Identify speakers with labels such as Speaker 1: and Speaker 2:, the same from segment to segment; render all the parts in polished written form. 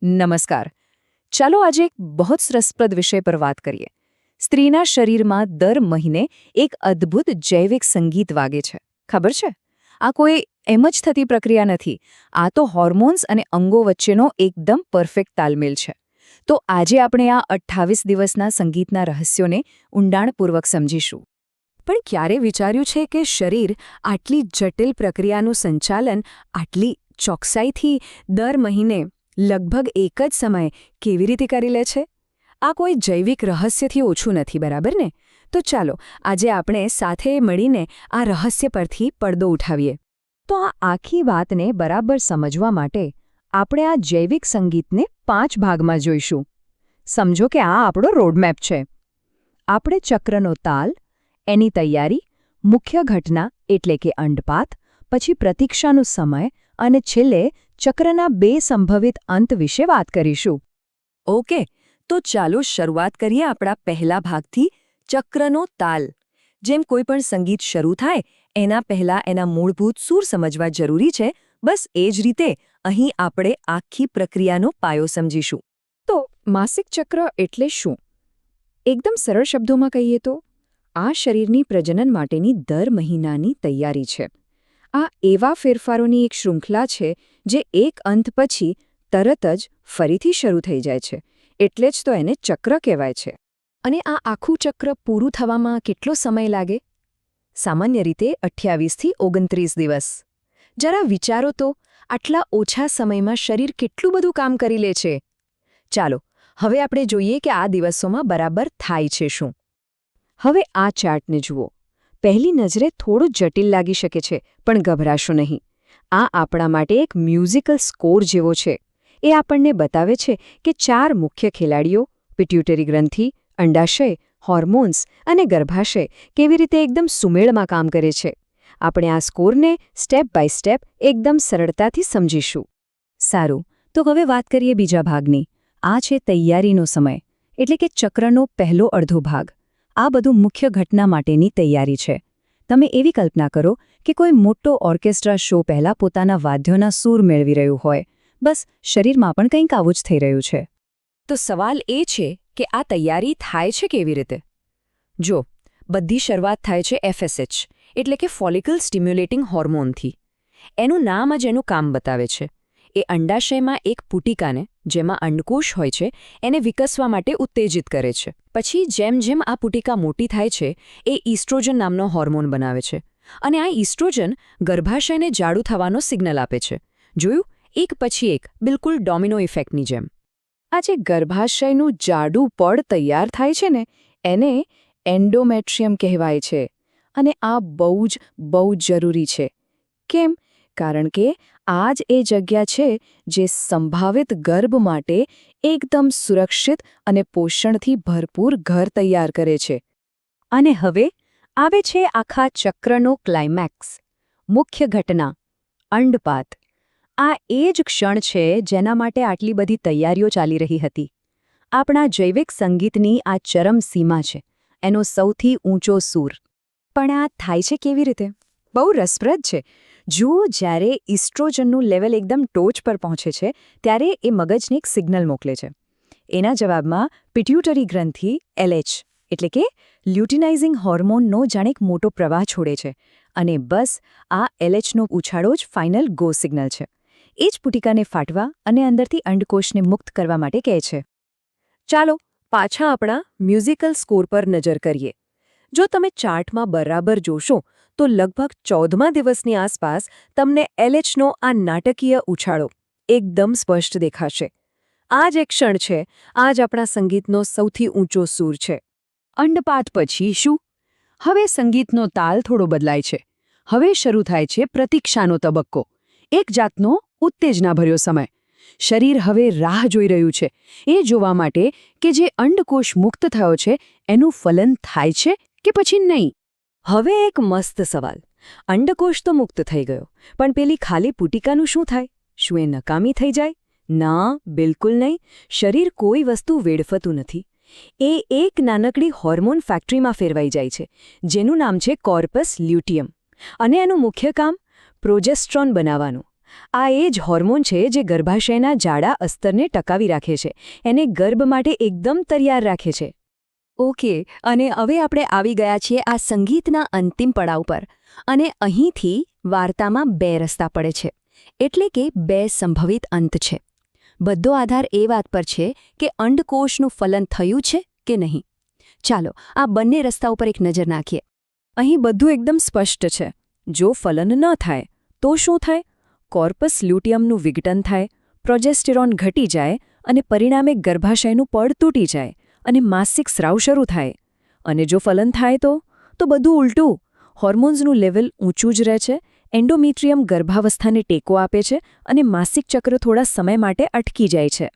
Speaker 1: નમસ્કાર. ચાલો આજે એક બહુ જ રસપ્રદ વિષય પર વાત કરીએ. સ્ત્રીના શરીરમાં દર મહિને એક અદ્ભુત જૈવિક સંગીત વાગે છે. ખબર છે? આ કોઈ એમ જ થતી પ્રક્રિયા નથી. આ તો હોર્મોન્સ અને અંગો વચ્ચેનો એકદમ પરફેક્ટ તાલમેલ છે. તો આજે આપણે આ 28 દિવસના સંગીતના રહસ્યોને ઊંડાણપૂર્વક સમજીશું. પણ ક્યારે વિચાર્યું છે કે શરીર આટલી જટિલ પ્રક્રિયાનું સંચાલન આટલી ચોકસાઈથી દર મહિને લગભગ એક જ સમયે કેવી રીતે કરી લે છે? આ કોઈ જૈવિક રહસ્યથી ઓછું નથી, બરાબર ને? તો ચાલો આજે આપણે સાથે મળીને આ રહસ્ય પરથી પડદો ઉઠાવીએ. તો આ આખી વાતને બરાબર સમજવા માટે આપણે આ જૈવિક સંગીતને 5 ભાગમાં જોઈશું. સમજો કે આ આપણો રોડમેપ છે. આપણે ચક્રનો તાલ, એની તૈયારી, મુખ્ય ઘટના એટલે કે અંડપાત, પછી પ્રતીક્ષાનો સમય અને છેલ્લે ચક્રના 2 સંભવિત અંત વિશે વાત કરીશું. ઓકે, તો ચાલો શરૂઆત કરીએ આપણા પહેલા ભાગથી, ચક્રનો તાલ. જેમ કોઈ પણ સંગીત શરૂ થાય એના પહેલા એના મૂળભૂત સૂર સમજવા જરૂરી છે, બસ એ જ રીતે અહીં આપણે આખી પ્રક્રિયાનો પાયો સમજીશું. તો માસિક ચક્ર એટલે શું? એકદમ સરળ શબ્દોમાં કહીએ તો આ શરીરની પ્રજનન માટેની દર મહિનાની તૈયારી છે. આ એવા ફેરફારોની એક શૃંખલા છે જે એક અંત પછી તરત જ ફરીથી શરૂ થઈ જાય છે. એટલે જ તો એને ચક્ર કહેવાય છે. અને આ આખું ચક્ર પૂરું થવામાં કેટલો સમય લાગે? સામાન્ય રીતે 28થી 29 દિવસ. જરા વિચારો તો, આટલા ઓછા સમયમાં શરીર કેટલું બધું કામ કરી લે છે. ચાલો હવે આપણે જોઈએ કે આ દિવસોમાં બરાબર થાય છે શું. હવે આ ચાર્ટને જુઓ. પહેલી નજરે થોડું જટિલ લાગી શકે છે, પણ ગભરાશો નહીં. આ આપણા માટે એક મ્યુઝિકલ સ્કોર જેવો છે. એ આપણને બતાવે છે કે 4 મુખ્ય ખેલાડીઓ પિટ્યુટરી ગ્રંથિ, અંડાશય, હોર્મોન્સ અને ગર્ભાશય કેવી રીતે એકદમ સુમેળમાં કામ કરે છે. આપણે આ સ્કોરને સ્ટેપ બાય સ્ટેપ એકદમ સરળતાથી સમજીશું. સારું, તો હવે વાત કરીએ બીજા ભાગની. આ છે તૈયારીનો સમય, એટલે કે ચક્રનો પહેલો અડધો ભાગ. આ બધું મુખ્ય ઘટના માટેની તૈયારી છે. તમે એવી કલ્પના કરો કે કોઈ મોટો ઓર્કેસ્ટ્રા શો પહેલાં પોતાના વાદ્યોના સૂર મેળવી રહ્યું હોય. બસ શરીરમાં પણ કંઈક આવું જ થઈ રહ્યું છે. તો સવાલ એ છે કે આ તૈયારી થાય છે કેવી રીતે? જો, બધી શરૂઆત થાય છે FSH, એટલે કે ફોલિકલ સ્ટિમ્યુલેટિંગ હોર્મોનથી. એનું નામ જ એનું કામ બતાવે છે. એ અંડાશયમાં એક પુટિકાને, જેમાં અંડકોશ હોય છે, એને વિકસવા માટે ઉત્તેજિત કરે છે. પછી જેમ જેમ આ પુટિકા મોટી થાય છે, એ ઇસ્ટ્રોજન નામનો હોર્મોન બનાવે છે. અને આ ઇસ્ટ્રોજન ગર્ભાશયને જાડું થવાનો સિગ્નલ આપે છે. જોયું? એક પછી એક, બિલકુલ ડોમિનો ઇફેક્ટની જેમ. આ જે ગર્ભાશયનું જાડું પડ તૈયાર થાય છે ને, એને એન્ડોમેટ્રિયમ કહેવાય છે. અને આ બહુ જ જરૂરી છે. કેમ? કારણ કે આ જ એ જગ્યા છે જે સંભવિત ગર્ભ માટે એકદમ સુરક્ષિત અને પોષણથી ભરપૂર ઘર તૈયાર કરે છે. અને હવે આવે છે આખા ચક્રનો ક્લાઇમેક્સ, મુખ્ય ઘટના, અંડપાત. આ એ જ ક્ષણ છે જેના માટે આટલી બધી તૈયારીઓ ચાલી રહી હતી. આપણા જૈવિક સંગીતની આ ચરમ સીમા છે, એનો સૌથી ઊંચો સૂર. પણ આ થાય છે કેવી રીતે? બહુ રસપ્રદ છે. જુઓ, જ્યારે ઇસ્ટ્રોજનનું લેવલ એકદમ ટોચ પર પહોંચે છે, ત્યારે એ મગજને એક સિગ્નલ મોકલે છે. એના જવાબમાં પિટ્યુટરી ગ્રંથિ LH, એટલે કે લ્યુટિનાઇઝિંગ હોર્મોનનો જાણે એક મોટો પ્રવાહ છોડે છે. અને બસ આ LHનો ઉછાળો જ ફાઇનલ ગો સિગ્નલ છે. એ જ પુટિકાને ફાટવા અને અંદરથી અંડકોશને મુક્ત કરવા માટે કહે છે. ચાલો પાછા આપણા મ્યુઝિકલ સ્કોર પર નજર કરીએ. જો તમે ચાર્ટમાં બરાબર જોશો તો લગભગ 14મા દિવસની આસપાસ તમને LHનો આ નાટકીય ઉછાળો એકદમ સ્પષ્ટ દેખાશે. આ જ એક ક્ષણ છે, આ જ આપણા સંગીતનો સૌથી ઊંચો સૂર છે. અંડપાત પછી શું? હવે સંગીતનો તાલ થોડો બદલાય છે. હવે શરૂ થાય છે પ્રતીક્ષાનો તબક્કો, એક જાતનો ઉત્તેજનાભર્યો સમય. શરીર હવે રાહ જોઈ રહ્યું છે એ જોવા માટે કે જે અંડકોશ મુક્ત થયો છે એનું ફલન થાય છે કે પછી નહીં. હવે એક મસ્ત સવાલ. અંડકોશ તો મુક્ત થઈ ગયો, પણ પેલી ખાલી પુટિકાનું શું થાય? શું એ નકામી થઈ જાય? ના, બિલકુલ નહીં. શરીર કોઈ વસ્તુ વેડફતું નથી. એ એક નાનકડી હોર્મોન ફેક્ટરીમાં ફેરવાઈ જાય છે, જેનું નામ છે કોર્પસ લ્યુટિયમ. અને એનું મુખ્ય કામ પ્રોજેસ્ટ્રોન બનાવવાનું. આ એ જ હોર્મોન છે જે ગર્ભાશયના જાડા અસ્તરને ટકાવી રાખે છે, એને ગર્ભ માટે એકદમ તૈયાર રાખે છે. ઓકે, અને હવે આપણે આવી ગયા છીએ આ સંગીતના અંતિમ પડાવ પર, અને અહીંથી વાર્તામાં બે રસ્તા પડે છે, એટલે કે બે સંભવિત અંત છે. બધો આધાર એ વાત પર છે કે અંડકોષનું ફલન થયું છે કે નહીં. ચાલો આ બંને રસ્તા ઉપર એક નજર નાખીએ. અહીં બધું એકદમ સ્પષ્ટ છે. જો ફલન ન થાય તો શું થાય? કોર્પસ લ્યુટિયમનું વિઘટન થાય, પ્રોજેસ્ટેરોન ઘટી જાય અને પરિણામે ગર્ભાશયનું પડ તૂટી જાય અને માસિક સ્રાવ શરૂ થાય. અને જો ફલન થાય તો બધું ઉલટું. હોર્મોન્સનું લેવલ ઊંચું જ રહે છે, એન્ડોમેટ્રિયમ ગર્ભાવસ્થાને ટેકો આપે છે અને માસિક ચક્ર થોડા સમય માટે અટકી જાય છે.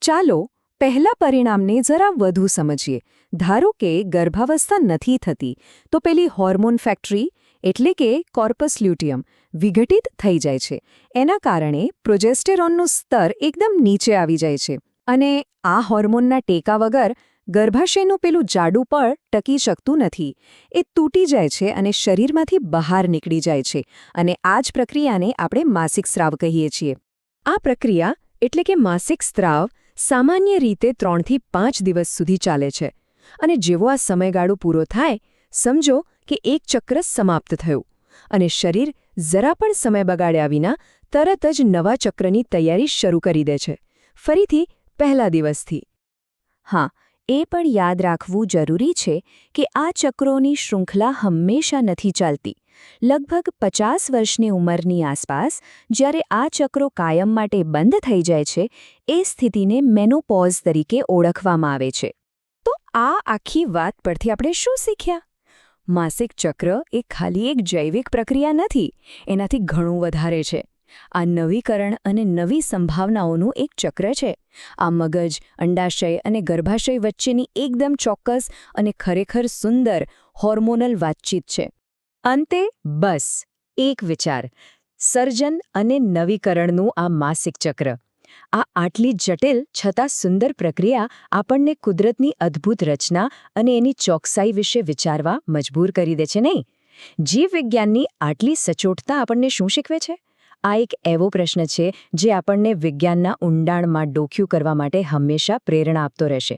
Speaker 1: ચાલો પહેલા પરિણામને જરા વધુ સમજીએ. ધારો કે ગર્ભાવસ્થા નથી થતી તો પેલી હોર્મોન ફેક્ટરી એટલે કે કોર્પસ લ્યુટિયમ વિઘટિત થઈ જાય છે. એના કારણે પ્રોજેસ્ટેરોનનું સ્તર એકદમ નીચે આવી જાય છે અને આ હોર્મોનના ટેકા વગર ગર્ભાશયનું પેલું જાડું પડ ટકી શકતું નથી. એ તૂટી જાય છે અને શરીરમાંથી બહાર નીકળી જાય છે, અને આ જ પ્રક્રિયાને આપણે માસિક સ્રાવ કહીએ છીએ. આ પ્રક્રિયા એટલે કે માસિક સ્રાવ સામાન્ય રીતે 3 થી 5 દિવસ સુધી ચાલે છે, અને જેવો આ સમયગાળો પૂરો થાય, સમજો કે એક ચક્ર સમાપ્ત થયું અને શરીર જરા પણ સમય બગાડ્યા વિના તરત જ નવા ચક્રની તૈયારી શરૂ કરી દે છે, ફરીથી પહેલા દિવસથી. હા, એ પણ યાદ રાખવું જરૂરી છે કે આ ચક્રોની શૃંખલા હંમેશા નથી ચાલતી. લગભગ 50 વર્ષની ઉંમરની આસપાસ જ્યારે આ ચક્રો કાયમ માટે બંધ થઈ જાય છે, એ સ્થિતિને મેનોપોઝ તરીકે ઓળખવામાં આવે છે. તો આ આખી વાત પરથી આપણે શું શીખ્યા? માસિક ચક્ર એ ખાલી એક જૈવિક પ્રક્રિયા નથી, એનાથી ઘણું વધારે છે. આ નવીકરણ અને નવી સંભાવનાઓનું એક ચક્ર છે. આ મગજ, અંડાશય અને ગર્ભાશય વચ્ચેની એકદમ ચોક્કસ અને ખરેખર સુંદર હોર્મોનલ વાતચીત છે. અંતે બસ એક વિચાર: સર્જન અને નવીકરણનું આ માસિક ચક્ર. આ આટલી જટિલ છતાં સુંદર પ્રક્રિયા આપણને કુદરતની અદ્ભુત રચના અને એની ચોકસાઈ વિશે વિચારવા મજબૂર કરી દે છે, નહીં? જીવવિજ્ઞાનની આટલી સચોટતા આપણને શું શીખવે છે? આ એક એવો પ્રશ્ન છે જે આપણને વિજ્ઞાનના ઊંડાણમાં ડોક્યું કરવા માટે હંમેશા પ્રેરણા આપતો રહેશે.